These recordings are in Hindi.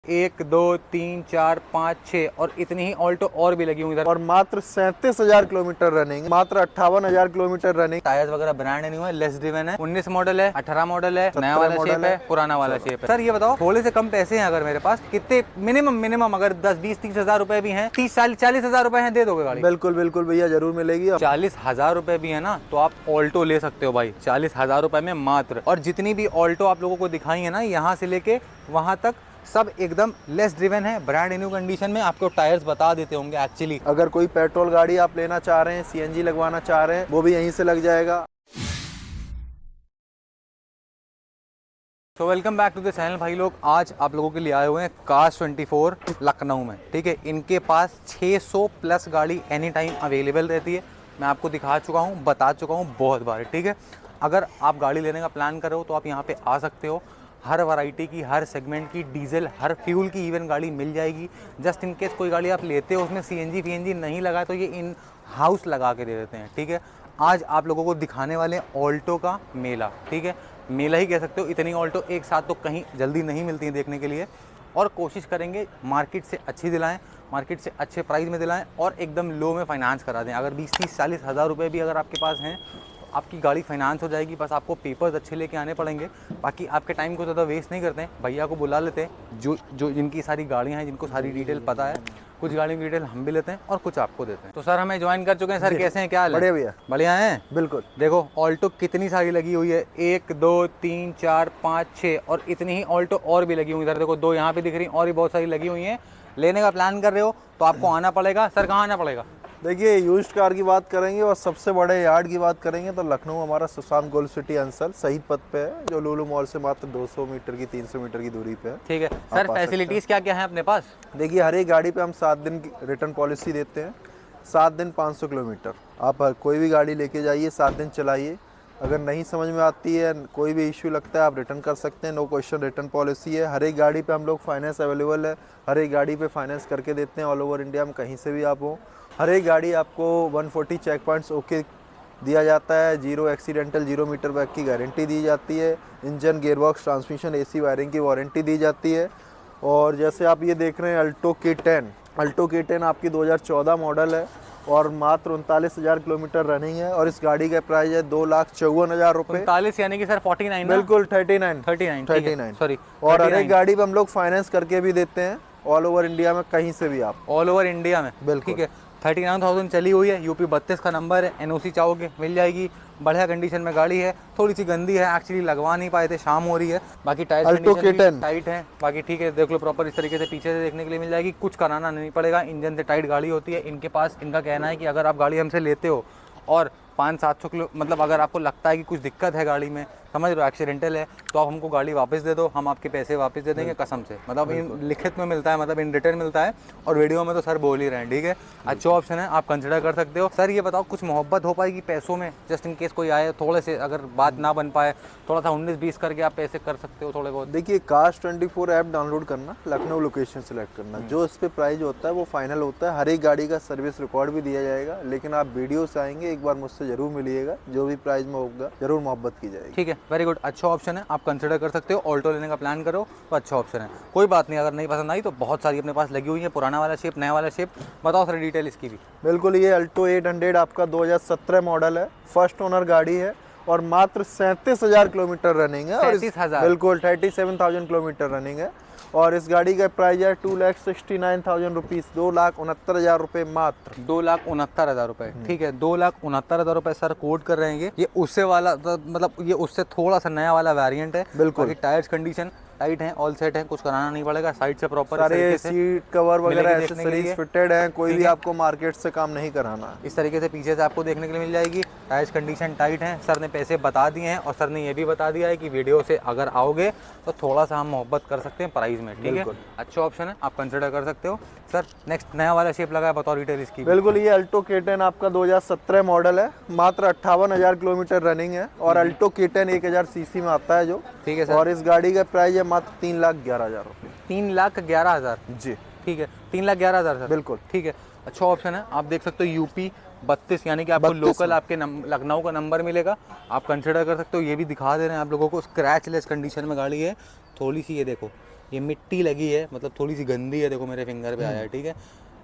1 2 3 4 5 6 और इतनी ही ऑल्टो और भी लगी हुई इधर। और मात्र 37,000 किलोमीटर रनिंग, मात्र 58,000 किलोमीटर रनिंग। टायर्स वगैरह ब्रांड न्यू है, लेस ड्रिवन है। 19 मॉडल है, 18 मॉडल है, नया वाला शेप है, पुराना वाला शेप है। सर ये बताओ, थोड़े से कम पैसे हैं अगर मेरे पास, कितने मिनिमम अगर 10-20-30 हजार रुपए भी हैं, 30-40 हजार रुपए हैं, दे दोगे गाड़ी? बिल्कुल बिल्कुल भैया, जरूर मिलेगी। 40 हजार रुपए भी है ना तो आप ऑल्टो ले सकते हो भाई, 40 हजार रुपए में मात्र। और जितनी भी ऑल्टो आप लोगों को दिखाई है ना, यहाँ से लेके वहां तक सब एकदम लेस ड्रिवन है, ब्रांड न्यू कंडीशन में। आपको टायर्स बता देते होंगे एक्चुअली। अगर कोई पेट्रोल गाड़ी आप लेना चाह रहे हैं, सीएनजी लगवाना चाह रहे हैं, वो भी यहीं से लग जाएगा। तो welcome back to the channel भाई लोग। आज आप लोगों के लिए आए हुए हैं कार्स 24 लखनऊ में। ठीक है, इनके पास 600 प्लस गाड़ी एनी टाइम अवेलेबल रहती है। मैं आपको दिखा चुका हूँ, बता चुका हूँ बहुत बार। ठीक है, अगर आप गाड़ी लेने का प्लान कर रहे हो तो आप यहाँ पे आ सकते हो। हर वैरायटी की, हर सेगमेंट की, डीजल, हर फ्यूल की इवन गाड़ी मिल जाएगी। जस्ट इन केस कोई गाड़ी आप लेते हो उसमें सीएनजी फीएनजी नहीं लगा तो ये इन हाउस लगा के दे देते हैं। ठीक है, आज आप लोगों को दिखाने वाले हैं ऑल्टो का मेला। ठीक है, मेला ही कह सकते हो, इतनी ऑल्टो एक साथ तो कहीं जल्दी नहीं मिलती है देखने के लिए। और कोशिश करेंगे मार्केट से अच्छी दिलाएं, मार्केट से अच्छे प्राइस में दिलाएं और एकदम लो में फाइनेंस करा दें। अगर 20-30-40 हज़ार रुपये भी अगर आपके पास हैं, आपकी गाड़ी फाइनेंस हो जाएगी। बस आपको पेपर्स अच्छे लेके आने पड़ेंगे। बाकी आपके टाइम को ज़्यादा वेस्ट नहीं करते हैं, भैया को बुला लेते हैं जो जिनकी सारी गाड़ियाँ हैं, जिनको सारी डिटेल पता है। कुछ गाड़ियों की डिटेल हम भी लेते हैं और कुछ आपको देते हैं। तो सर हमें ज्वाइन कर चुके हैं। सर कैसे हैं, क्या हाल है? बढ़िया भैया, बढ़िया हैं। बिल्कुल। देखो ऑल्टो कितनी सारी लगी हुई है, 1 2 3 4 5 6 और इतनी ही ऑल्टो और भी लगी हुई। इधर देखो 2 यहाँ पे दिख रही और भी बहुत सारी लगी हुई हैं। लेने का प्लान कर रहे हो तो आपको आना पड़ेगा। सर कहाँ आना पड़ेगा? देखिए, यूज्ड कार की बात करेंगे और सबसे बड़े यार्ड की बात करेंगे तो लखनऊ हमारा सुशांत गोल्ड सिटी अंसल शहीद पथ पे है, जो लुलु मॉल से मात्र 200 मीटर की 300 मीटर की दूरी पे है। ठीक है सर, फैसिलिटीज़ क्या क्या है अपने पास? देखिए, हर एक गाड़ी पे हम 7 दिन की रिटर्न पॉलिसी देते हैं। 7 दिन 500 किलोमीटर आप कोई भी गाड़ी लेके जाइए, 7 दिन चलाइए। अगर नहीं समझ में आती है, कोई भी इश्यू लगता है, आप रिटर्न कर सकते हैं। नो क्वेश्चन रिटर्न पॉलिसी है। हर एक गाड़ी पे हम लोग फाइनेंस अवेलेबल है, हर एक गाड़ी पे फाइनेंस करके देते हैं ऑल ओवर इंडिया में, कहीं से भी आप हो। हर एक गाड़ी आपको 140 चेक पॉइंट्स ओके दिया जाता है। 0 एक्सीडेंटल, 0 मीटर बैक की गारंटी दी जाती है। Engine, gearbox, transmission, AC wiring की वारंटी दी जाती है। और जैसे आप ये देख रहे हैं अल्टो K10 आपकी 2014 मॉडल है और मात्र 39,000 किलोमीटर रनिंग है। और इस गाड़ी का प्राइस है 2,54,000 रुपये। 39 यानी कि सर 49 ना? बिल्कुल 39 सॉरी। और हर एक गाड़ी पे हम लोग फाइनेंस करके भी देते हैं ऑल ओवर इंडिया में, कहीं से भी आप। ऑल ओवर इंडिया में? बिल्कुल। ठीक है, 39,000 चली हुई है। यूपी 32 का नंबर है। एनओसी चाहोगे मिल जाएगी। बढ़िया कंडीशन में गाड़ी है, थोड़ी सी गंदी है, एक्चुअली लगवा नहीं पाए थे, शाम हो रही है। बाकी टायर अल्टो K10 टाइट है। बाकी ठीक है, देख लो प्रॉपर इस तरीके से पीछे से देखने के लिए मिल जाएगी। कुछ कराना नहीं पड़ेगा, इंजन से टाइट गाड़ी होती है इनके पास। इनका कहना है कि अगर आप गाड़ी हमसे लेते हो और 500-700 किलो, मतलब अगर आपको लगता है कि कुछ दिक्कत है गाड़ी में, समझ लो एक्सीडेंटल है, तो आप हमको गाड़ी वापस दे दो, हम आपके पैसे वापस दे देंगे कसम से। मतलब इन लिखित में मिलता है, मतलब इन रिटर्न मिलता है। और वीडियो में तो सर बोल ही रहे हैं। ठीक है, अच्छा ऑप्शन है, आप कंसिडर कर सकते हो। सर ये बताओ, कुछ मोहब्बत हो पाएगी पैसों में? जस्ट इन केस कोई आए, थोड़े से अगर बात ना बन पाए, थोड़ा सा 19-20 करके आप पैसे कर सकते हो थोड़े बहुत। देखिए, कार्स 24 ऐप डाउनलोड करना, लखनऊ लोकेशन सेलेक्ट करना, जो इस पे प्राइस होता है वो फाइनल होता है। हर एक गाड़ी का सर्विस रिकॉर्ड भी दिया जाएगा। लेकिन आप वीडियो से आएंगे, एक बार मुझसे जरूर मिलिएगा, जो भी प्राइस में होगा जरूर मोहब्बत की जाएगी। ठीक है, वेरी गुड, अच्छा ऑप्शन है, आप कंसिडर कर सकते हो। ऑल्टो लेने का प्लान करो तो अच्छा ऑप्शन है। कोई बात नहीं, अगर नहीं पसंद आई तो बहुत सारी अपने पास लगी हुई है, पुराना वाला शेप, नया वाला शेप। बताओ सर डिटेल इसकी भी। बिल्कुल, ये अल्टो 800 आपका 2017 मॉडल है, फर्स्ट ओनर गाड़ी है और मात्र 37,000 किलोमीटर रनिंग है। 37,000? बिल्कुल, 37,000 किलोमीटर रनिंग है। और इस गाड़ी का प्राइस है 2,69,000 रुपीज़, 2,69,000 रुपये मात्र। 2,69,000 रुपये। ठीक है, 2,69,000 रुपये सर कोट कर रहे हैं। ये उससे वाला, मतलब ये उससे थोड़ा सा नया वाला वेरिएंट है। बिल्कुल। टायर्स कंडीशन टाइट है, ऑल सेट है, कुछ कराना नहीं पड़ेगा। साइड से प्रॉपर सारे सीट कवर वगैरह एक्सेसरीज फिटेड हैं, कोई भी आपको मार्केट से काम नहीं कराना। इस तरीके से पीछे से आपको देखने के लिए मिल जाएगी। टायर्स कंडीशन टाइट है। सर ने पैसे बता दिए हैं और सर ने ये भी बता दिया है कि वीडियो से अगर आओगे तो थोड़ा सा हम मोहब्बत कर सकते हैं प्राइस में। ठीक है, अच्छा ऑप्शन है, आप कंसिडर कर सकते हो। सर नेक्स्ट नया वाला शेप लगा है, बताओ डिटेल इसकी। बिल्कुल, ये अल्टो K10 आपका 2017 मॉडल है, मात्र 58,000 किलोमीटर रनिंग है। और अल्टो K10 1000 सीसी में आता है जो। ठीक है सर। और इस गाड़ी का प्राइस है मात्र 3,11,000 रुपये। 3,11,000? जी ठीक है, 3,11,000 सर। बिल्कुल। ठीक है, अच्छा ऑप्शन है। आप देख सकते हो यूपी 32, यानी कि आपको लोकल आपके लखनऊ का नंबर मिलेगा, आप कंसिडर कर सकते हो। ये भी दिखा दे रहे हैं आप लोगों को, स्क्रैच लेस कंडीशन में गाड़ी है। थोड़ी सी ये देखो, ये मिट्टी लगी है, मतलब थोड़ी सी गंदी है, देखो मेरे फिंगर पे आया है, ठीक है।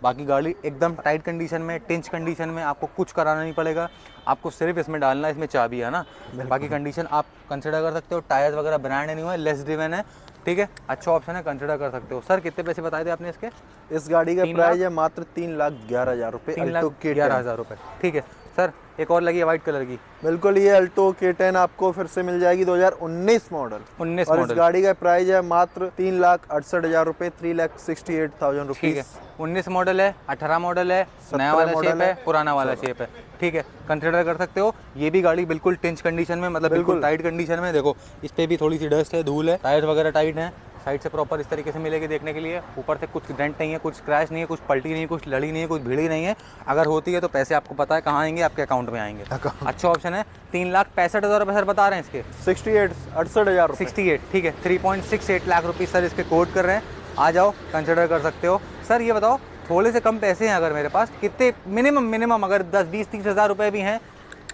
बाकी गाड़ी एकदम टाइट कंडीशन में, टिंच कंडीशन में, आपको कुछ कराना नहीं पड़ेगा, आपको सिर्फ इसमें डालना है, इसमें चाबी है ना। बाकी कंडीशन आप कंसिडर कर सकते हो, टायर्स वगैरह ब्रांड न्यू है, लेस ड्रिवन है, ठीक है, अच्छा ऑप्शन है, कंसिडर कर सकते हो। सर कितने पैसे बताए थे आपने इसके? इस गाड़ी का प्राइस है मात्र 3,11,000 रुपये, 3,11,000 रुपये, ठीक है। सर एक और लगी है वाइट कलर की, बिल्कुल, ये अल्टो K10 आपको फिर से मिल जाएगी 2019 मॉडल। 19 और मॉडल, इस गाड़ी का प्राइस है मात्र 3,68,000 रुपये, 3,68,000 ठीक रुपीज। है। 19 मॉडल है, 18 मॉडल है, नया वाला शेप है, पुराना वाला शेप है, ठीक है, कंसिडर कर सकते हो। ये भी गाड़ी बिल्कुल टिंच कंडीशन में, मतलब बिल्कुल टाइट कंडीशन में, देखो इस पे भी थोड़ी सी डस्ट है, धूल है, टायर वगैरह टाइट है, साइड से प्रॉपर इस तरीके से मिलेगी देखने के लिए, ऊपर से कुछ डेंट नहीं है, कुछ स्क्रैच नहीं है, कुछ पलटी नहीं है, कुछ लड़ी नहीं है, कुछ भिड़ी नहीं है। अगर होती है तो पैसे आपको पता है कहाँ आएंगे, आपके अकाउंट में आएंगे। अच्छा ऑप्शन है। 3,65,000 रुपये सर बता रहे हैं इसके, 68,000 रुपये, 68, ठीक है, 3.68 लाख रुपये सर इसके कोट कर रहे हैं। आ जाओ, कंसिडर कर सकते हो। सर ये बताओ, थोड़े से कम पैसे हैं अगर मेरे पास, कितने मिनिमम अगर 10, 20, 30,000 रुपये भी हैं,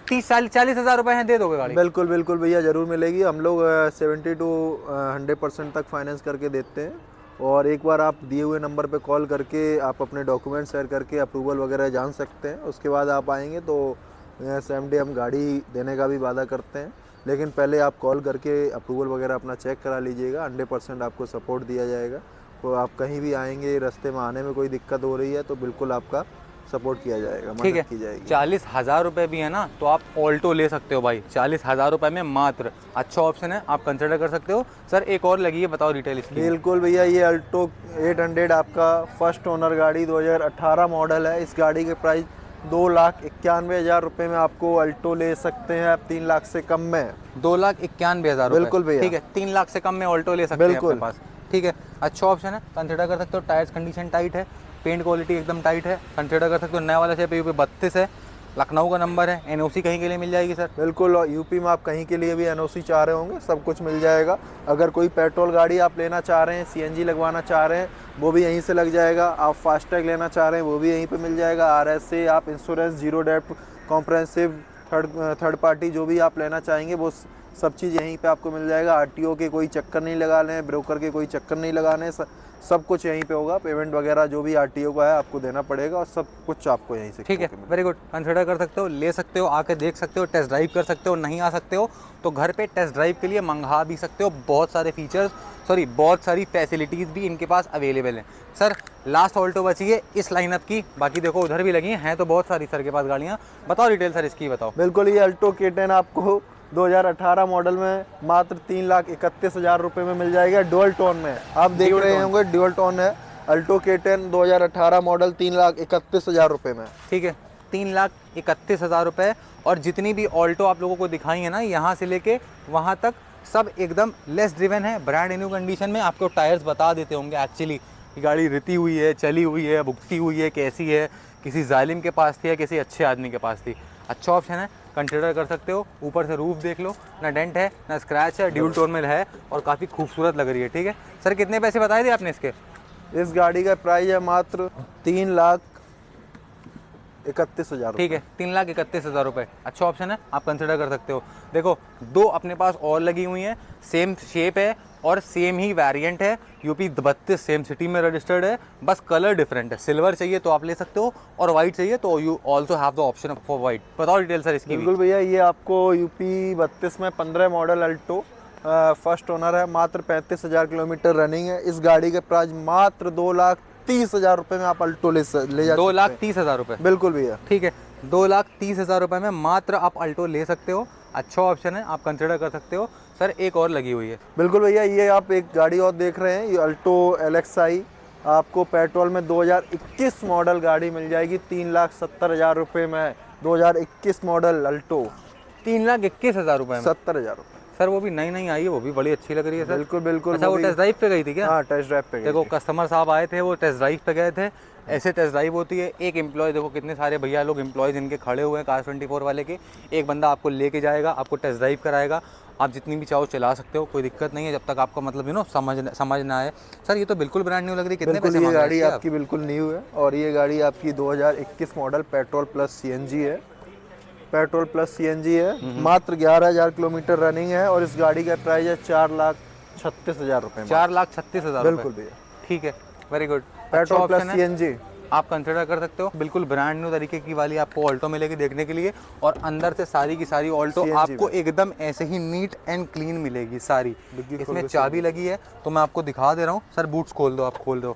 30-40,000 रुपये हैं, दे दोगे गाड़ी? बिल्कुल बिल्कुल भैया, ज़रूर मिलेगी। हम लोग 70 to 100% तक फाइनेंस करके देते हैं। और एक बार आप दिए हुए नंबर पे कॉल करके आप अपने डॉक्यूमेंट शेयर करके अप्रूवल वगैरह जान सकते हैं। उसके बाद आप आएंगे तो सेम डे हम गाड़ी देने का भी वादा करते हैं, लेकिन पहले आप कॉल करके अप्रूवल वगैरह अपना चेक करा लीजिएगा। 100% आपको सपोर्ट दिया जाएगा। तो आप कहीं भी आएंगे, रास्ते में आने में कोई दिक्कत हो रही है तो बिल्कुल आपका सपोर्ट किया जाएगा, ठीक है। मदद की जाएगी। 40,000 रुपये भी है ना, तो आप ऑल्टो ले सकते हो भाई, 40,000 रुपये में मात्र, अच्छा ऑप्शन है, आप कंसिडर कर सकते हो। सर एक और लगी है, बताओ डिटेल इसकी। बिल्कुल भैया, ये अल्टो 800 आपका फर्स्ट ओनर गाड़ी 2018 मॉडल है। इस गाड़ी के प्राइस 2,91,000 रुपये में आपको अल्टो ले सकते हैं आप, 3 लाख से कम में। 2,91,000 बिल्कुल भैया, ठीक है, 3 लाख से कम में ऑल्टो ले सकते हैं बिल्कुल अपने पास, ठीक है, अच्छा ऑप्शन है, कंसिडर कर सकते हो। टायर्स कंडीशन टाइट है, पेंट क्वालिटी एकदम टाइट है, कंसिडर कर सकते हो। नया वाला शेप यूपी 32 है, लखनऊ का नंबर है, एनओसी कहीं के लिए मिल जाएगी सर? बिल्कुल, और यूपी में आप कहीं के लिए भी एनओसी चाह रहे होंगे, सब कुछ मिल जाएगा। अगर कोई पेट्रोल गाड़ी आप लेना चाह रहे हैं, सीएनजी लगवाना चाह रहे हैं, वो भी यहीं से लग जाएगा। आप फास्टैग लेना चाह रहे हैं, वो भी यहीं पे मिल जाएगा। आरएस से आप insurance, zero dep, comprehensive, third party जो भी आप लेना चाहेंगे वो सब चीज़ यहीं पे आपको मिल जाएगा। आरटीओ के कोई चक्कर नहीं लगाने हैं, ब्रोकर के कोई चक्कर नहीं लगाने, सब कुछ यहीं पे होगा। पेमेंट वगैरह जो भी आरटीओ का है आपको देना पड़ेगा, और सब कुछ आपको यहीं से, ठीक है, वेरी गुड, कंसिडर कर सकते हो, ले सकते हो, आके देख सकते हो, टेस्ट ड्राइव कर सकते हो। नहीं आ सकते हो तो घर पे टेस्ट ड्राइव के लिए मंगा भी सकते हो। बहुत सारे फीचर्स, बहुत सारी फैसिलिटीज़ भी इनके पास अवेलेबल हैं। सर लास्ट ऑल्टो बची है इस लाइनअप की, बाकी देखो उधर भी लगी हैं तो बहुत सारी सर के पास गाड़ियाँ। बताओ डिटेल सर इसकी, बताओ। बिल्कुल, ये अल्टो K10 आपको 2018 मॉडल में मात्र 3,31,000 रुपये में मिल जाएगा, डुअल टोन में। आप देख रहे होंगे डुअल टोन है अल्टो K10 2018 मॉडल, 3,31,000 रुपये में, ठीक है, 3,31,000 रुपये। और जितनी भी ऑल्टो आप लोगों को दिखाई है ना, यहाँ से लेके वहाँ तक सब एकदम लेस ड्रिवन है, ब्रांड न्यू कंडीशन में। आपको टायर्स बता देते होंगे एक्चुअली कि गाड़ी रिती हुई है, चली हुई है, भुगती हुई है, कैसी है, किसी जालिम के पास थी या किसी अच्छे आदमी के पास थी। अच्छा ऑप्शन है, कंसिडर कर सकते हो। ऊपर से रूफ देख लो, ना डेंट है ना स्क्रैच है, ड्यूल टोन में है और काफ़ी खूबसूरत लग रही है, ठीक है। सर कितने पैसे बताए थे आपने इसके? इस गाड़ी का प्राइस है मात्र 3,31,000, ठीक है, 3,31,000 रुपये, अच्छा ऑप्शन है, आप कंसिडर कर सकते हो। देखो दो अपने पास और लगी हुई हैं, सेम शेप है और सेम ही वेरिएंट है, यूपी 32 सेम सिटी में रजिस्टर्ड है, बस कलर डिफरेंट है। सिल्वर चाहिए तो आप ले सकते हो और वाइट चाहिए तो you also have the option for white. बताओ डिटेल सर इसकी। बिल्कुल भैया, ये आपको यूपी 32 में 15 मॉडल अल्टो फर्स्ट ओनर है, मात्र 35,000 किलोमीटर रनिंग है। इस गाड़ी के प्राइस मात्र 2,30,000 रुपये में आप अल्टो ले जा 2,30,000 रुपये, बिल्कुल भैया, ठीक है, 2,30,000 रुपये में मात्र आप अल्टो ले सकते हो। अच्छा ऑप्शन है, आप कंसिडर कर सकते हो। सर एक और लगी हुई है। बिल्कुल भैया, ये आप एक गाड़ी और देख रहे हैं, ये अल्टो LXI आपको पेट्रोल में 2021 मॉडल गाड़ी मिल जाएगी 3,70,000 रुपये में। 2021 मॉडल अल्टो 3,21,000 रुपये में, 70,000 रुपये। सर वो भी नई नई आई है, वो भी बड़ी अच्छी लग रही है सर। बिल्कुल बिल्कुल। अच्छा वो टेस्ट ड्राइव पे गई थी क्या? हाँ, टेस्ट ड्राइव पे गई देखो थी। कस्टमर साहब आए थे, वो टेस्ट ड्राइव पे गए थे। ऐसे टेस्ट ड्राइव होती है, एक एम्प्लॉय, देखो कितने सारे भैया लोग एम्प्लॉयज़ इनके खड़े हुए हैं Cars24 वाले के। एक बंदा आपको लेके जाएगा, आपको टेस्ट ड्राइव कराएगा, आप जितनी भी चाहो चला सकते हो, कोई दिक्कत नहीं है, जब तक आपका मतलब समझ ना आए। सर ये तो बिल्कुल ब्रांड न्यू लग रही है, कितने पैसे ये गाड़ी आपकी बिल्कुल न्यू है, और ये गाड़ी आपकी 2021 मॉडल पेट्रोल प्लस CNG है, पेट्रोल प्लस CNG है, मात्र 11,000 किलोमीटर रनिंग है। और इस गाड़ी का प्राइस है 4,36,000 रुपए। 4,36,000 बिल्कुल भैया। ठीक है, very good. Petrol plus CNG। आप कंसिडर कर सकते हो। बिल्कुल ब्रांड न्यू तरीके की वाली आपको ऑल्टो मिलेगी देखने के लिए, और अंदर से सारी की सारी ऑल्टो CNG आपको एकदम ऐसे ही नीट एंड क्लीन मिलेगी सारी। इसमें चाबी लगी है तो मैं आपको दिखा दे रहा हूँ। सर बूट्स खोल दो, आप खोल दो।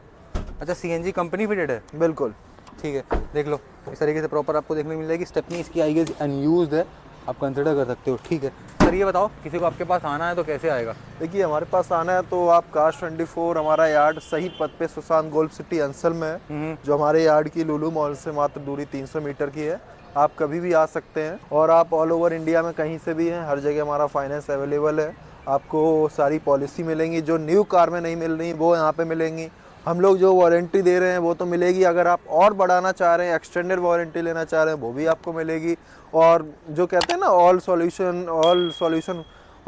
अच्छा, CNG कंपनी फिटेड है? बिल्कुल। ठीक है, देख लो इस तरीके से प्रॉपर आपको देखने को मिल जाएगी। स्टेपनी इसकी आई गेस अनयूज्ड है, आप कंसिडर कर सकते हो। ठीक है सर, ये बताओ किसी को आपके पास आना है तो कैसे आएगा? देखिए, हमारे पास आना है तो आप काश 24 हमारा यार्ड सही पद पे सुशांत गोल्फ सिटी अंसल में है, जो हमारे यार्ड की लुलु मॉल से मात्र दूरी 300 मीटर की है। आप कभी भी आ सकते हैं, और आप ऑल ओवर इंडिया में कहीं से भी हैं, हर जगह हमारा फाइनेंस अवेलेबल है। आपको सारी पॉलिसी मिलेंगी जो न्यू कार में नहीं मिल रही वो यहाँ पे मिलेंगी। हम लोग जो वारंटी दे रहे हैं वो तो मिलेगी, अगर आप और बढ़ाना चाह रहे हैं, एक्सटेंडेड वारंटी लेना चाह रहे हैं, वो भी आपको मिलेगी। और जो कहते हैं ना, all solution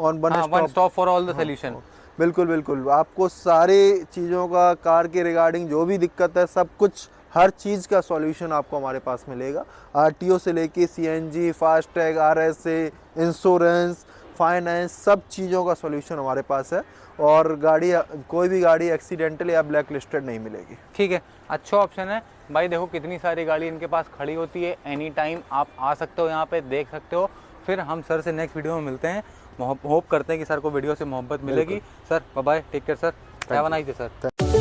on one stop for all the solution. बिल्कुल बिल्कुल, आपको सारी चीज़ों का, कार के रिगार्डिंग जो भी दिक्कत है, सब कुछ, हर चीज़ का सॉल्यूशन आपको हमारे पास मिलेगा। RTO से लेके CNG, FASTag, RSA, insurance, finance, सब चीज़ों का सॉल्यूशन हमारे पास है। और गाड़ी, कोई भी गाड़ी एक्सीडेंटल या ब्लैक लिस्टेड नहीं मिलेगी। ठीक है, अच्छा ऑप्शन है भाई। देखो कितनी सारी गाड़ी इनके पास खड़ी होती है, एनी टाइम आप आ सकते हो यहाँ पे, देख सकते हो। फिर हम सर से नेक्स्ट वीडियो में मिलते हैं। होप करते हैं कि सर को वीडियो से मोहब्बत मिलेगी। Sir bye bye, take care sir, have a nice day sir.